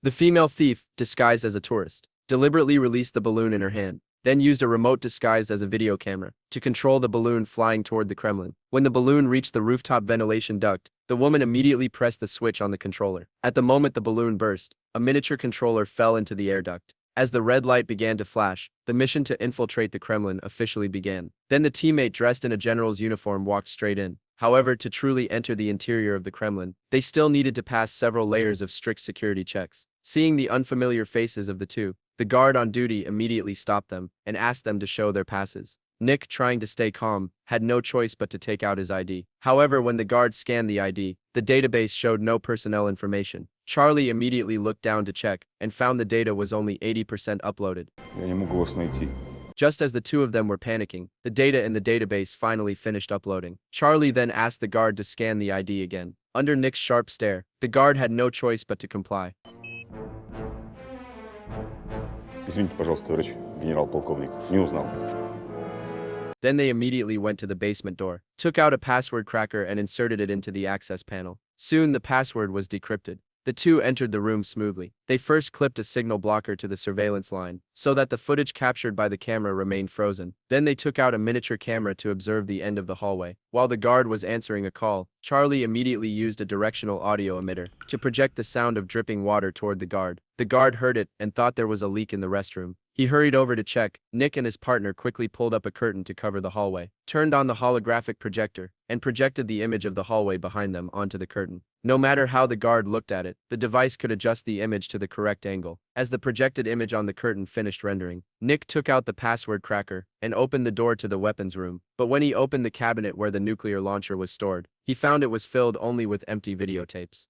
The female thief, disguised as a tourist, deliberately released the balloon in her hand, then used a remote disguised as a video camera to control the balloon flying toward the Kremlin. When the balloon reached the rooftop ventilation duct, the woman immediately pressed the switch on the controller. At the moment the balloon burst, a miniature controller fell into the air duct. As the red light began to flash, the mission to infiltrate the Kremlin officially began. Then the teammate dressed in a general's uniform walked straight in. However, to truly enter the interior of the Kremlin, they still needed to pass several layers of strict security checks. Seeing the unfamiliar faces of the two, the guard on duty immediately stopped them and asked them to show their passes. Nick, trying to stay calm, had no choice but to take out his ID. However, when the guard scanned the ID, the database showed no personnel information. Charlie immediately looked down to check and found the data was only 80% uploaded. Я не могу вас найти. Just as the two of them were panicking, the data in the database finally finished uploading. Charlie then asked the guard to scan the ID again. Under Nick's sharp stare, the guard had no choice but to comply. Извините, пожалуйста, товарищ генерал-полковник. Не узнал. Then they immediately went to the basement door, took out a password cracker and inserted it into the access panel. Soon the password was decrypted. The two entered the room smoothly. They first clipped a signal blocker to the surveillance line, so that the footage captured by the camera remained frozen. Then they took out a miniature camera to observe the end of the hallway. While the guard was answering a call, Charlie immediately used a directional audio emitter to project the sound of dripping water toward the guard. The guard heard it and thought there was a leak in the restroom. He hurried over to check. Nick and his partner quickly pulled up a curtain to cover the hallway, turned on the holographic projector, and projected the image of the hallway behind them onto the curtain. No matter how the guard looked at it, the device could adjust the image to the correct angle. As the projected image on the curtain finished rendering, Nick took out the password cracker and opened the door to the weapons room. But when he opened the cabinet where the nuclear launcher was stored, he found it was filled only with empty videotapes.